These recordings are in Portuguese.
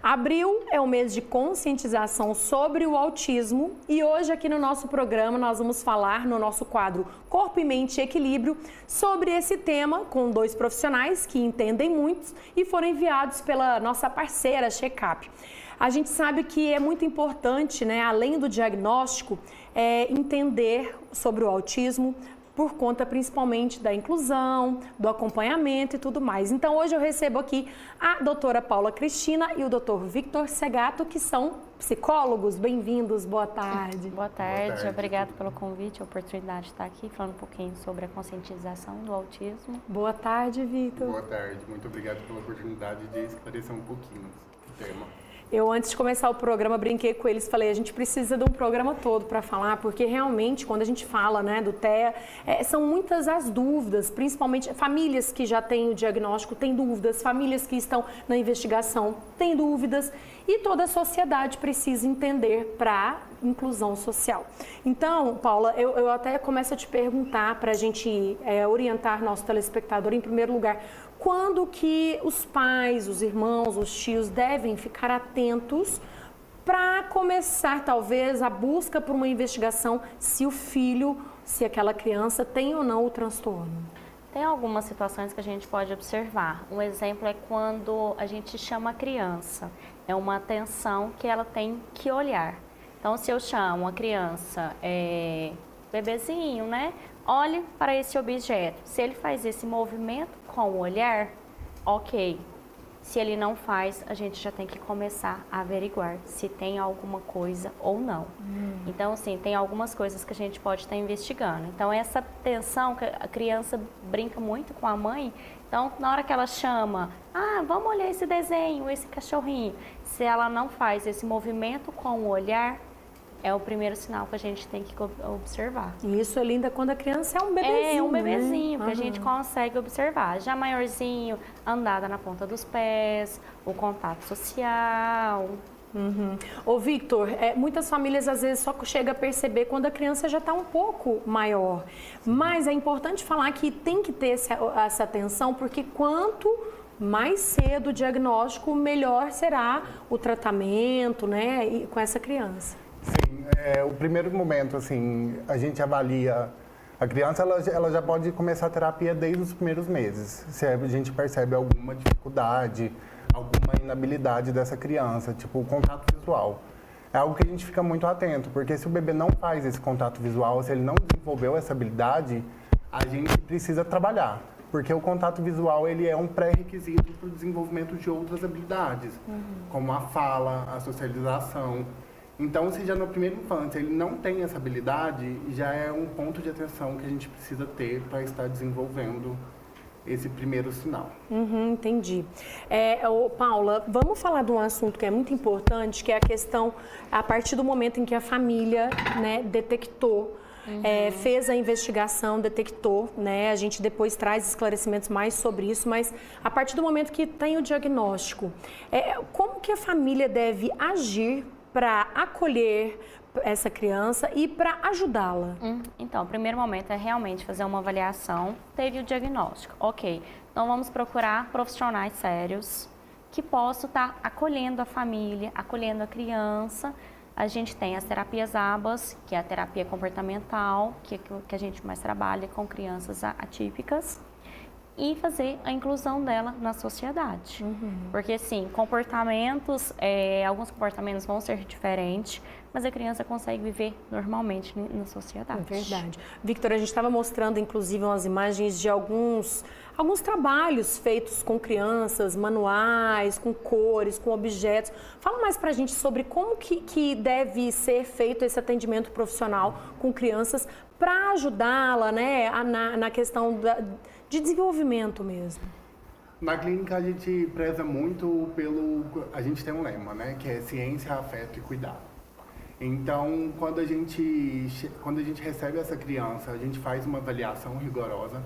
Abril é o mês de conscientização sobre o autismo e hoje aqui no nosso programa nós vamos falar no nosso quadro Corpo e Mente e Equilíbrio sobre esse tema com dois profissionais que entendem muito e foram enviados pela nossa parceira Checkup. A gente sabe que é muito importante, né, além do diagnóstico, entender sobre o autismo, por conta principalmente da inclusão, do acompanhamento e tudo mais. Então hoje eu recebo aqui a doutora Paula Cristina e o doutor Victor Segato, que são psicólogos. Bem-vindos, boa tarde. Boa tarde, obrigada pelo convite, a oportunidade de estar aqui falando um pouquinho sobre a conscientização do autismo. Boa tarde, Victor. Boa tarde, muito obrigado pela oportunidade de esclarecer um pouquinho o tema. Eu, antes de começar o programa, brinquei com eles, falei, a gente precisa de um programa todo para falar, porque realmente, quando a gente fala, né, do TEA, são muitas as dúvidas, principalmente famílias que já têm o diagnóstico têm dúvidas, famílias que estão na investigação têm dúvidas, e toda a sociedade precisa entender para inclusão social. Então, Paula, eu até começo a te perguntar, para a gente orientar nosso telespectador, em primeiro lugar, quando que os pais, os irmãos, os tios devem ficar atentos para começar, talvez, a busca por uma investigação se o filho, se aquela criança tem ou não o transtorno? Tem algumas situações que a gente pode observar. Um exemplo é quando a gente chama a criança. É uma atenção que ela tem que olhar. Então, se eu chamo a criança, bebezinho, né? Olhe para esse objeto. Se ele faz esse movimento com o olhar, ok. Se ele não faz, a gente já tem que começar a averiguar se tem alguma coisa ou não. Então, assim, tem algumas coisas que a gente pode estar investigando. Então, essa atenção, que a criança brinca muito com a mãe, então, na hora que ela chama, vamos olhar esse desenho, esse cachorrinho. Se ela não faz esse movimento com o olhar, é o primeiro sinal que a gente tem que observar. E isso é lindo quando a criança é um bebezinho. É um bebezinho, né? Que a gente consegue observar. Já maiorzinho, andada na ponta dos pés, o contato social. Ô Victor, muitas famílias às vezes só chega a perceber quando a criança já está um pouco maior. Mas é importante falar que tem que ter essa atenção, porque quanto mais cedo o diagnóstico, melhor será o tratamento, né, com essa criança. Sim, o primeiro momento, assim, a gente avalia a criança, ela já pode começar a terapia desde os primeiros meses. Se a gente percebe alguma dificuldade, alguma inabilidade dessa criança, tipo o contato visual. É algo que a gente fica muito atento, porque se o bebê não faz esse contato visual, se ele não desenvolveu essa habilidade, a gente precisa trabalhar. Porque o contato visual, ele é um pré-requisito para o desenvolvimento de outras habilidades, como a fala, a socialização. Então, se já na primeira infância ele não tem essa habilidade, já é um ponto de atenção que a gente precisa ter para estar desenvolvendo esse primeiro sinal. Entendi. Paula, vamos falar de um assunto que é muito importante, que é a questão, a partir do momento em que a família, né, detectou, fez a investigação, detectou, né? A gente depois traz esclarecimentos mais sobre isso, mas a partir do momento que tem o diagnóstico, como que a família deve agir para acolher essa criança e para ajudá-la? Então, o primeiro momento é realmente fazer uma avaliação, teve o diagnóstico, ok. Então, vamos procurar profissionais sérios que possam estar acolhendo a família, acolhendo a criança. A gente tem as terapias ABAs, que é a terapia comportamental, que a gente mais trabalha com crianças atípicas, e fazer a inclusão dela na sociedade. Porque, sim, alguns comportamentos vão ser diferentes, mas a criança consegue viver normalmente na sociedade. É verdade. Victor, a gente estava mostrando, inclusive, umas imagens de alguns trabalhos feitos com crianças, manuais, com cores, com objetos. Fala mais pra gente sobre como que deve ser feito esse atendimento profissional com crianças para ajudá-la, né, na questão de desenvolvimento mesmo. Na clínica a gente preza muito a gente tem um lema, né, que é ciência, afeto e cuidado. Então, quando a gente recebe essa criança, a gente faz uma avaliação rigorosa,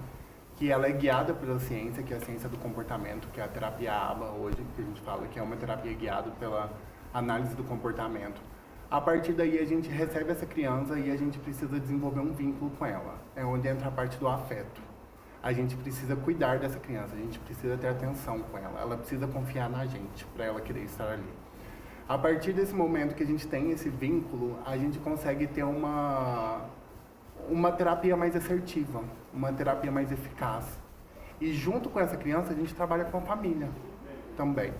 que ela é guiada pela ciência, que é a ciência do comportamento, que é a terapia ABA hoje, que a gente fala que é uma terapia guiada pela análise do comportamento. A partir daí a gente recebe essa criança e a gente precisa desenvolver um vínculo com ela. É onde entra a parte do afeto. A gente precisa cuidar dessa criança, a gente precisa ter atenção com ela. Ela precisa confiar na gente para ela querer estar ali. A partir desse momento que a gente tem esse vínculo, a gente consegue ter uma terapia mais assertiva, uma terapia mais eficaz. E junto com essa criança, a gente trabalha com a família também.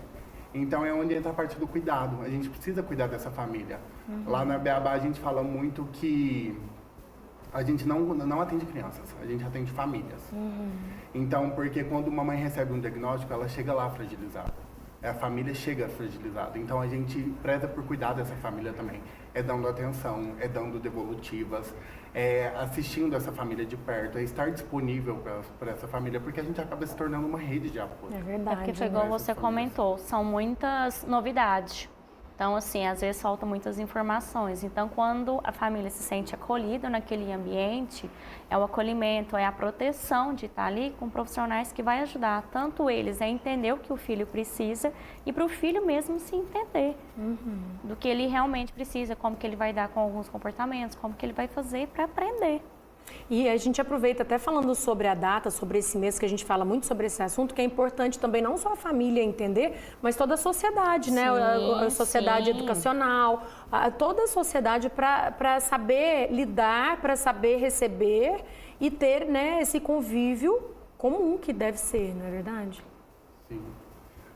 Então é onde entra a parte do cuidado. A gente precisa cuidar dessa família. Lá na Beabá a gente fala muito que a gente não atende crianças, a gente atende famílias. Então, porque quando uma mãe recebe um diagnóstico, ela chega lá fragilizada. A família chega fragilizada. Então a gente preza por cuidar dessa família também. É dando atenção, é dando devolutivas, é assistindo essa família de perto, é estar disponível para essa família, porque a gente acaba se tornando uma rede de apoio. É verdade. Porque foi igual você comentou, são muitas novidades. Então, assim, às vezes faltam muitas informações. Então, quando a família se sente acolhida naquele ambiente, é o acolhimento, é a proteção de estar ali com profissionais que vai ajudar tanto eles a entender o que o filho precisa e para o filho mesmo se entender do que ele realmente precisa, como que ele vai dar com alguns comportamentos, como que ele vai fazer para aprender. E a gente aproveita até falando sobre a data, sobre esse mês que a gente fala muito sobre esse assunto, que é importante também não só a família entender, mas toda a sociedade, né? A sociedade educacional, toda a sociedade para saber lidar, para saber receber e ter, né, esse convívio comum que deve ser, não é verdade? Sim.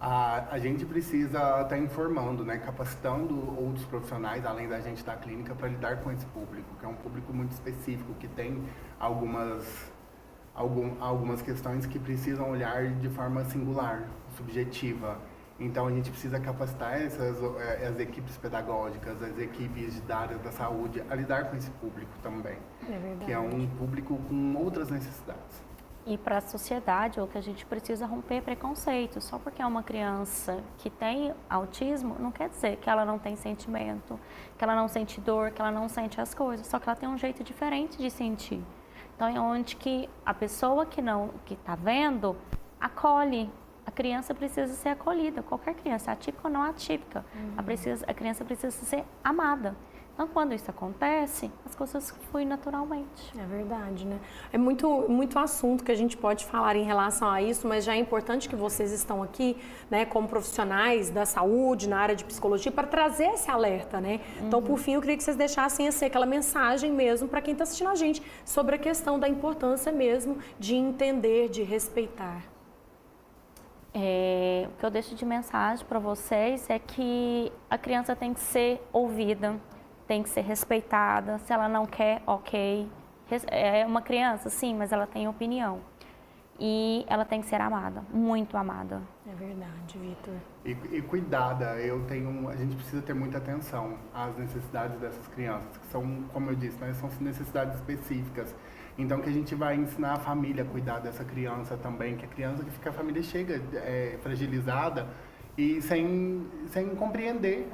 A gente precisa estar informando, né, capacitando outros profissionais, além da gente da clínica, para lidar com esse público, que é um público muito específico, que tem algumas questões que precisam olhar de forma singular, subjetiva. Então, a gente precisa capacitar as equipes pedagógicas, as equipes da área da saúde, a lidar com esse público também, que é um público com outras necessidades. E para a sociedade, o que a gente precisa romper preconceito. Só porque é uma criança que tem autismo, não quer dizer que ela não tem sentimento, que ela não sente dor, que ela não sente as coisas. Só que ela tem um jeito diferente de sentir. Então, é onde que a pessoa que está vendo, acolhe. A criança precisa ser acolhida, qualquer criança, atípica ou não atípica. A criança precisa ser amada. Então, quando isso acontece, as coisas fluem naturalmente. É verdade, né? É muito assunto que a gente pode falar em relação a isso, mas já é importante que vocês estão aqui, né, como profissionais da saúde, na área de psicologia, para trazer esse alerta, né? Então, por fim, eu queria que vocês deixassem assim, aquela mensagem mesmo para quem está assistindo a gente sobre a questão da importância mesmo de entender, de respeitar. O que eu deixo de mensagem para vocês é que a criança tem que ser ouvida, tem que ser respeitada. Se ela não quer, ok. É uma criança, sim, mas ela tem opinião. E ela tem que ser amada, muito amada. É verdade, Vitor. E cuidada, a gente precisa ter muita atenção às necessidades dessas crianças, que são, como eu disse, né, são necessidades específicas. Então, que a gente vai ensinar a família a cuidar dessa criança também, que a família chega fragilizada e sem compreender,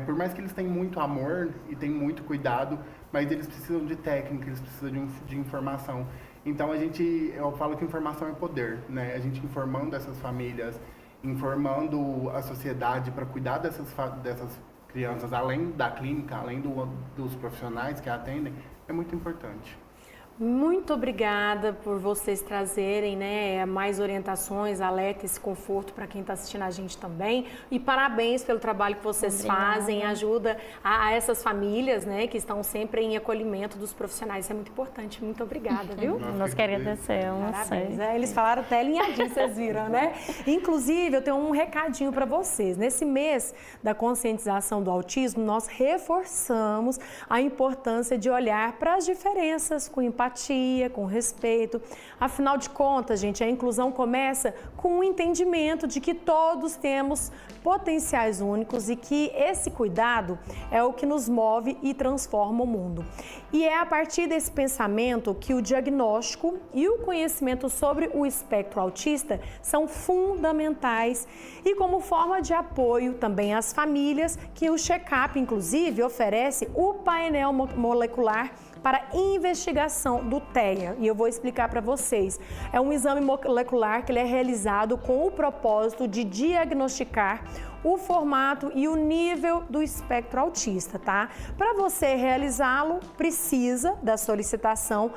por mais que eles tenham muito amor e tenham muito cuidado, mas eles precisam de técnica, eles precisam de informação. Então, eu falo que informação é poder, né? A gente informando essas famílias, informando a sociedade para cuidar dessas crianças, além da clínica, além dos profissionais que a atendem, é muito importante. Muito obrigada por vocês trazerem, né, mais orientações, alerta, esse conforto para quem está assistindo a gente também. E parabéns pelo trabalho que vocês fazem, ajuda a essas famílias, né, que estão sempre em acolhimento dos profissionais. Isso é muito importante. Muito obrigada, viu? Nós que agradecemos. Parabéns. Eles falaram até alinhadinho, vocês viram, né? Inclusive, eu tenho um recadinho para vocês. Nesse mês da conscientização do autismo, nós reforçamos a importância de olhar para as diferenças com empatia, com respeito. Afinal de contas, gente, a inclusão começa com o entendimento de que todos temos potenciais únicos e que esse cuidado é o que nos move e transforma o mundo. E é a partir desse pensamento que o diagnóstico e o conhecimento sobre o espectro autista são fundamentais e como forma de apoio também às famílias que o check-up, inclusive, oferece o painel molecular para investigação do TEA. E eu vou explicar para vocês. É um exame molecular que ele é realizado com o propósito de diagnosticar o formato e o nível do espectro autista, tá? Para você realizá-lo, precisa da solicitação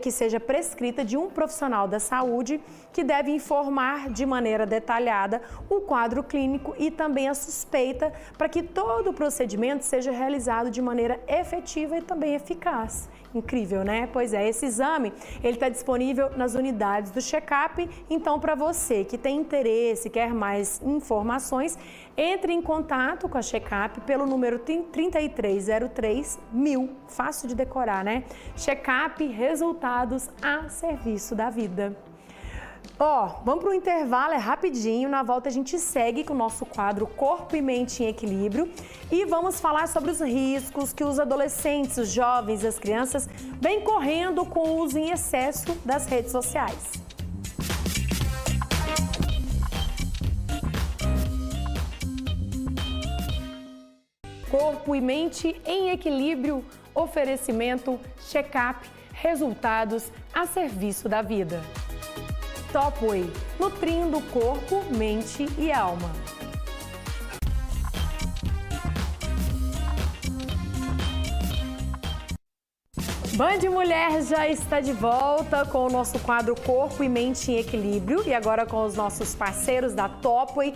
que seja prescrita de um profissional da saúde que deve informar de maneira detalhada o quadro clínico e também a suspeita para que todo o procedimento seja realizado de maneira efetiva e também eficaz. Incrível, né? Pois é, esse exame, ele está disponível nas unidades do check-up, então para você que tem interesse, quer mais informações, entre em contato com a check-up pelo número 3303-1000, fácil de decorar, né? Check-up, resultados a serviço da vida. Vamos para o intervalo, é rapidinho. Na volta a gente segue com o nosso quadro Corpo e Mente em Equilíbrio e vamos falar sobre os riscos que os adolescentes, os jovens e as crianças vêm correndo com o uso em excesso das redes sociais. Corpo e Mente em Equilíbrio, oferecimento, check-up, resultados a serviço da vida. Topway, nutrindo corpo, mente e alma. Band Mulher já está de volta com o nosso quadro Corpo e Mente em Equilíbrio e agora com os nossos parceiros da Topway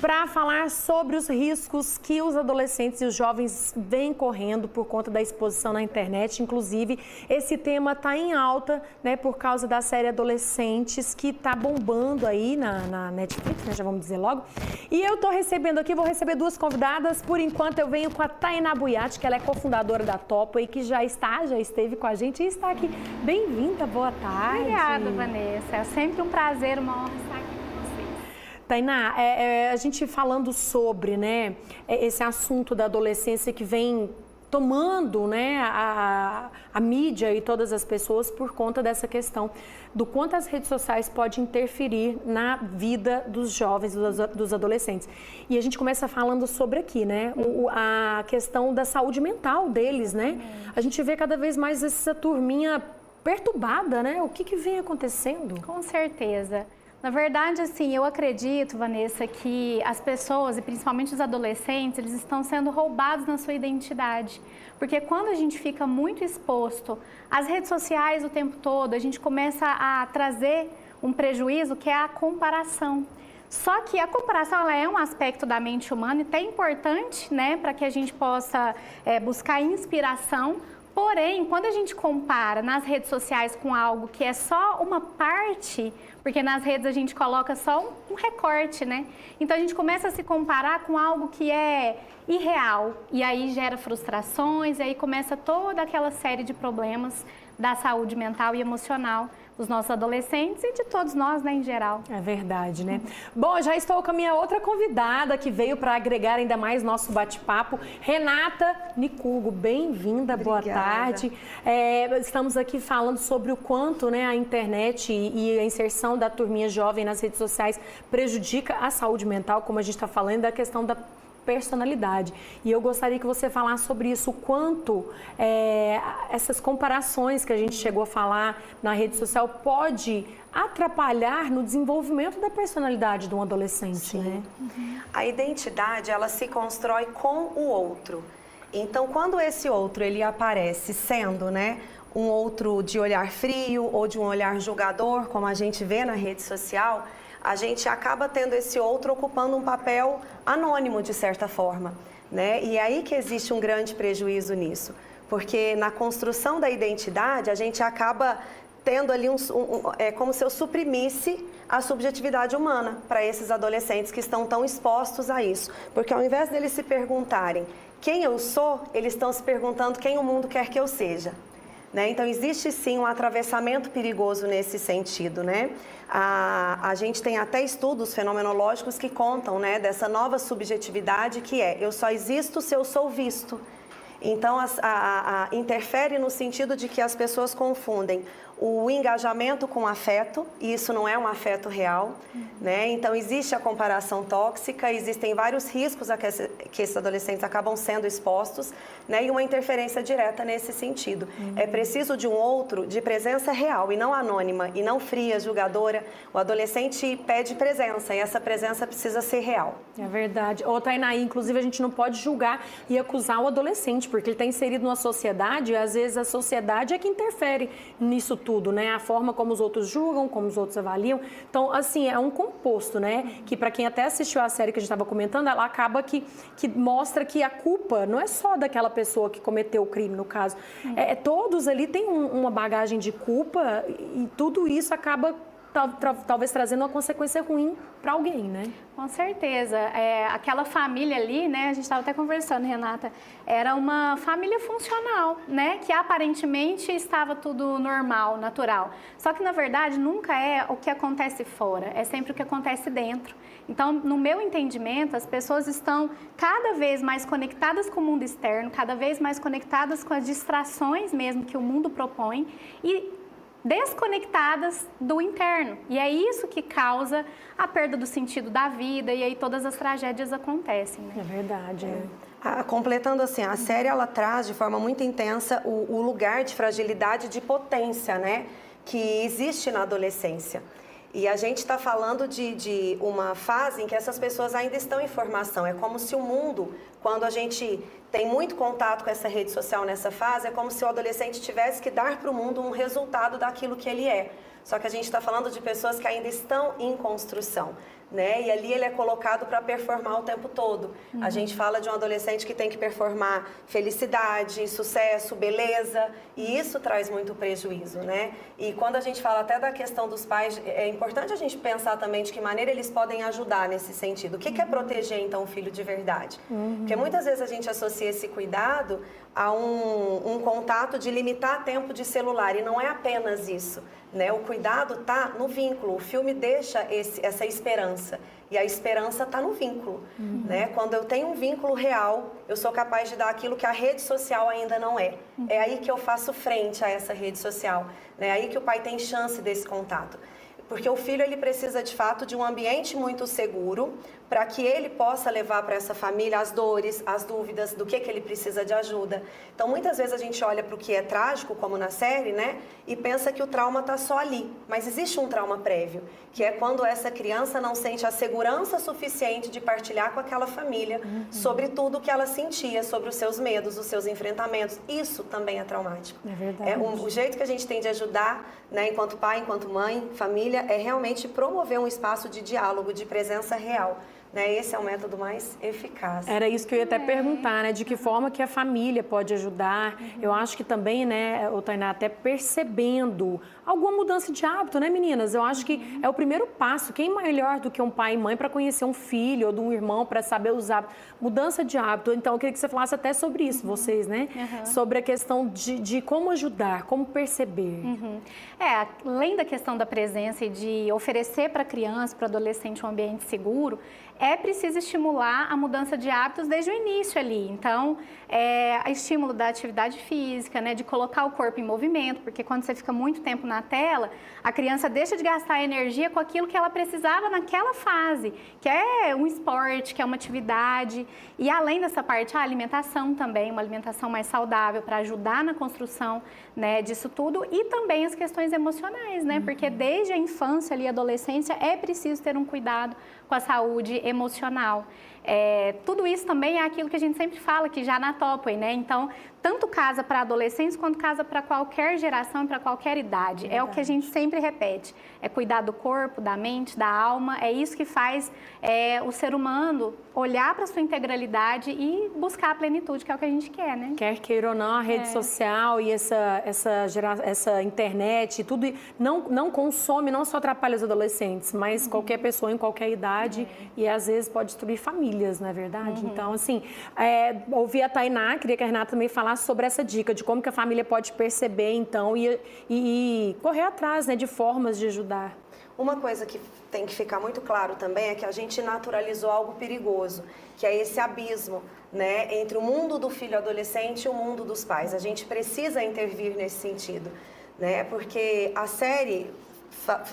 para falar sobre os riscos que os adolescentes e os jovens vêm correndo por conta da exposição na internet. Inclusive, esse tema está em alta, né, por causa da série Adolescentes, que está bombando aí na Netflix, né, já vamos dizer logo. E eu estou recebendo aqui, vou receber duas convidadas. Por enquanto, eu venho com a Tainá Buiati, que ela é cofundadora da Topway, que já esteve com a gente e está aqui. Bem-vinda, boa tarde. Obrigada, Vanessa. É sempre um prazer, uma honra estar aqui. Tainá, a gente falando sobre, né, esse assunto da adolescência que vem tomando, né, a mídia e todas as pessoas por conta dessa questão do quanto as redes sociais podem interferir na vida dos jovens, dos adolescentes. E a gente começa falando sobre aqui, né, a questão da saúde mental deles, né? A gente vê cada vez mais essa turminha perturbada, né? O que vem acontecendo? Com certeza. Na verdade, assim, eu acredito, Vanessa, que as pessoas, e principalmente os adolescentes, eles estão sendo roubados na sua identidade. Porque quando a gente fica muito exposto às redes sociais o tempo todo, a gente começa a trazer um prejuízo que é a comparação. Só que a comparação ela é um aspecto da mente humana e é importante, né, para que a gente possa buscar inspiração. Porém, quando a gente compara nas redes sociais com algo que é só uma parte, porque nas redes a gente coloca só um recorte, né? Então a gente começa a se comparar com algo que é irreal e aí gera frustrações, e aí começa toda aquela série de problemas da saúde mental e emocional dos nossos adolescentes e de todos nós, né, em geral. É verdade, né? Bom, já estou com a minha outra convidada que veio para agregar ainda mais nosso bate-papo, Renata Nicugo. Bem-vinda, boa tarde. Estamos aqui falando sobre o quanto, né, a internet e a inserção da turminha jovem nas redes sociais prejudica a saúde mental, como a gente está falando, da questão da personalidade. E eu gostaria que você falasse sobre isso, o quanto essas comparações que a gente chegou a falar na rede social pode atrapalhar no desenvolvimento da personalidade de um adolescente. Sim. Né? Uhum. A identidade, ela se constrói com o outro. Então, quando esse outro ele aparece sendo, né, um outro de olhar frio ou de um olhar julgador, como a gente vê na rede social, a gente acaba tendo esse outro ocupando um papel anônimo, de certa forma, né? E é aí que existe um grande prejuízo nisso, porque na construção da identidade, a gente acaba tendo ali como se eu suprimisse a subjetividade humana para esses adolescentes que estão tão expostos a isso. Porque ao invés deles se perguntarem quem eu sou, eles estão se perguntando quem o mundo quer que eu seja. Né? Então, existe sim um atravessamento perigoso nesse sentido, né? A gente tem até estudos fenomenológicos que contam, né, dessa nova subjetividade que é: eu só existo se eu sou visto. Então, interfere no sentido de que as pessoas confundem o engajamento com afeto, e isso não é um afeto real, né? Então, existe a comparação tóxica, existem vários riscos a que esses adolescentes acabam sendo expostos, né? E uma interferência direta nesse sentido. É preciso de um outro de presença real, e não anônima, e não fria, julgadora. O adolescente pede presença, e essa presença precisa ser real. É verdade. Ô, Tainá, inclusive a gente não pode julgar e acusar o adolescente, porque ele está inserido numa sociedade e às vezes a sociedade é que interfere nisso tudo, né? A forma como os outros julgam, como os outros avaliam. Então, assim, é um composto, né? Que para quem até assistiu a série que a gente estava comentando, ela acaba que mostra que a culpa não é só daquela pessoa que cometeu o crime, no caso. Todos ali têm uma bagagem de culpa e tudo isso acaba talvez trazendo uma consequência ruim para alguém, né? Com certeza. Aquela família ali, né? A gente estava até conversando, Renata, era uma família funcional, né? Que aparentemente estava tudo normal, natural. Só que, na verdade, nunca é o que acontece fora, é sempre o que acontece dentro. Então, no meu entendimento, as pessoas estão cada vez mais conectadas com o mundo externo, cada vez mais conectadas com as distrações mesmo que o mundo propõe e desconectadas do interno. E é isso que causa a perda do sentido da vida e aí todas as tragédias acontecem, né? É verdade. Completando assim, a série ela traz de forma muito intensa o lugar de fragilidade, de potência, né, que existe na adolescência. E a gente está falando de uma fase em que essas pessoas ainda estão em formação. É como se o mundo, quando a gente tem muito contato com essa rede social nessa fase, é como se o adolescente tivesse que dar para o mundo um resultado daquilo que ele é. Só que a gente está falando de pessoas que ainda estão em construção, né? E ali ele é colocado para performar o tempo todo. A gente fala de um adolescente que tem que performar felicidade, sucesso, beleza, e isso traz muito prejuízo, né? E quando a gente fala até da questão dos pais, é importante a gente pensar também de que maneira eles podem ajudar nesse sentido. O que é proteger, então, o filho de verdade? Porque muitas vezes a gente associa esse cuidado a um contato de limitar tempo de celular, e não é apenas isso, né? O cuidado está no vínculo, o filme deixa essa esperança, e a esperança está no vínculo, né? Quando eu tenho um vínculo real, eu sou capaz de dar aquilo que a rede social ainda não é. É aí que eu faço frente a essa rede social, né? É aí que o pai tem chance desse contato. Porque o filho ele precisa de fato de um ambiente muito seguro para que ele possa levar para essa família as dores, as dúvidas do que ele precisa de ajuda. Então, muitas vezes a gente olha para o que é trágico, como na série, né? E pensa que o trauma está só ali. Mas existe um trauma prévio, que é quando essa criança não sente a segurança suficiente de partilhar com aquela família sobre tudo o que ela sentia, sobre os seus medos, os seus enfrentamentos. Isso também é traumático. É verdade. O jeito que a gente tem de ajudar, né, enquanto pai, enquanto mãe, família, é realmente promover um espaço de diálogo, de presença real. Né? Esse é o método mais eficaz. Era isso que eu ia até perguntar, né? De que forma que a família pode ajudar. Eu acho que também, né, o Tainá, até percebendo alguma mudança de hábito, né, meninas? Eu acho que é o primeiro passo. Quem melhor do que um pai e mãe para conhecer um filho ou de um irmão, para saber os hábitos? Mudança de hábito. Então, eu queria que você falasse até sobre isso, vocês, né? Sobre a questão de como ajudar, como perceber. Além da questão da presença e de oferecer para a criança, para o adolescente um ambiente seguro, é preciso estimular a mudança de hábitos desde o início ali. Então, estímulo da atividade física, né, de colocar o corpo em movimento, porque quando você fica muito tempo na tela, a criança deixa de gastar energia com aquilo que ela precisava naquela fase, que é um esporte, que é uma atividade. E além dessa parte, a alimentação também, uma alimentação mais saudável para ajudar na construção, né, disso tudo. E também as questões emocionais, né, porque desde a infância ali, a adolescência, é preciso ter um cuidado com a saúde emocional. Tudo isso também é aquilo que a gente sempre fala aqui já na Topway, né? Então, tanto casa para adolescentes quanto casa para qualquer geração e para qualquer idade. É o que a gente sempre repete. É cuidar do corpo, da mente, da alma. É isso que faz o ser humano olhar para a sua integralidade e buscar a plenitude, que é o que a gente quer, né? Quer queira ou não, a rede social e essa internet e tudo não consome, não só atrapalha os adolescentes, mas qualquer pessoa em qualquer idade e às vezes pode destruir famílias, não é verdade? Então, assim, ouvi a Tainá, queria que a Renata também falasse sobre essa dica de como que a família pode perceber, então, e correr atrás, né, de formas de ajudar. Uma coisa que tem que ficar muito claro também é que a gente naturalizou algo perigoso, que é esse abismo, né, entre o mundo do filho adolescente e o mundo dos pais. A gente precisa intervir nesse sentido. né? Porque a série,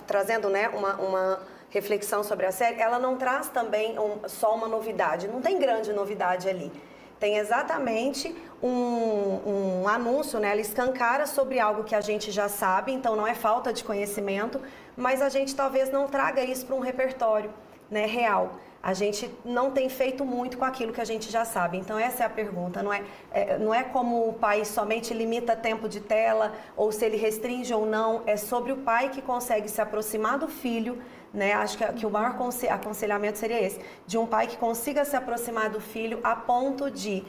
trazendo, né, uma reflexão sobre a série, ela não traz também só uma novidade, não tem grande novidade ali. Tem exatamente um anúncio, né? Ela escancara sobre algo que a gente já sabe, então não é falta de conhecimento, mas a gente talvez não traga isso para um repertório, né, real. A gente não tem feito muito com aquilo que a gente já sabe. Então essa é a pergunta, não é como o pai somente limita tempo de tela ou se ele restringe ou não, é sobre o pai que consegue se aproximar do filho, né? Acho que o maior aconselhamento seria esse, de um pai que consiga se aproximar do filho a ponto de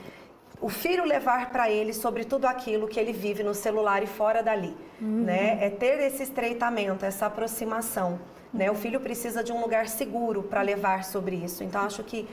o filho levar para ele sobre tudo aquilo que ele vive no celular e fora dali, né? É ter esse estreitamento, essa aproximação. Né? O filho precisa de um lugar seguro para levar sobre isso. Então, acho que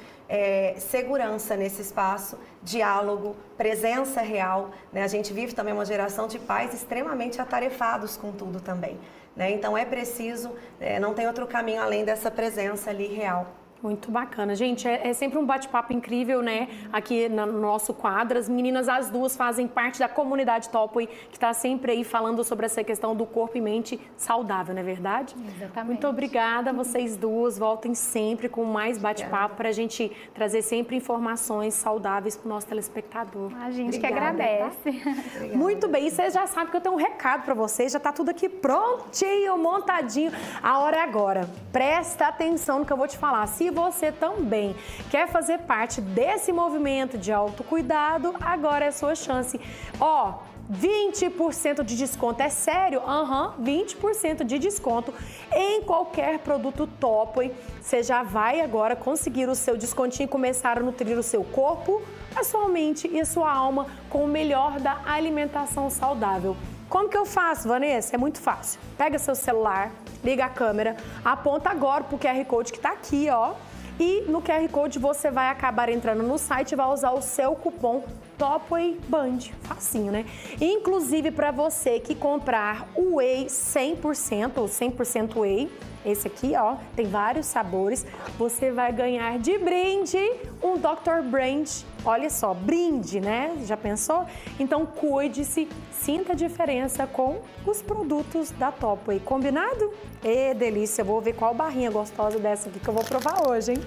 segurança nesse espaço, diálogo, presença real. Né? A gente vive também uma geração de pais extremamente atarefados com tudo também. Né? Então, é preciso, não tem outro caminho além dessa presença ali real. Muito bacana. Gente, é sempre um bate-papo incrível, né? Aqui no nosso quadro. As meninas, as duas, fazem parte da comunidade Topway, que está sempre aí falando sobre essa questão do corpo e mente saudável, não é verdade? Exatamente. Muito obrigada, vocês duas. Voltem sempre com mais bate-papo para a gente trazer sempre informações saudáveis para o nosso telespectador. A gente que Obrigada, agradece. Muito bem, e vocês já sabem que eu tenho um recado para vocês, já está tudo aqui prontinho, montadinho. A hora é agora. Presta atenção no que eu vou te falar. Se você também quer fazer parte desse movimento de autocuidado, agora é a sua chance. 20% de desconto, é sério? 20% de desconto em qualquer produto Topway. Você já vai agora conseguir o seu descontinho e começar a nutrir o seu corpo, a sua mente e a sua alma com o melhor da alimentação saudável. Como que eu faço, Vanessa? É muito fácil. Pega seu celular, liga a câmera, aponta agora pro QR Code que tá aqui, ó. E no QR Code você vai acabar entrando no site e vai usar o seu cupom TOPWAYBAND. Facinho, né? Inclusive para você que comprar o Whey 100% ou 100% Whey, esse aqui, ó, tem vários sabores, você vai ganhar de brinde um Dr. Brand. Olha só, brinde, né? Já pensou? Então cuide-se, sinta a diferença com os produtos da Topway. Combinado? Delícia, vou ver qual barrinha gostosa dessa aqui que eu vou provar hoje, hein?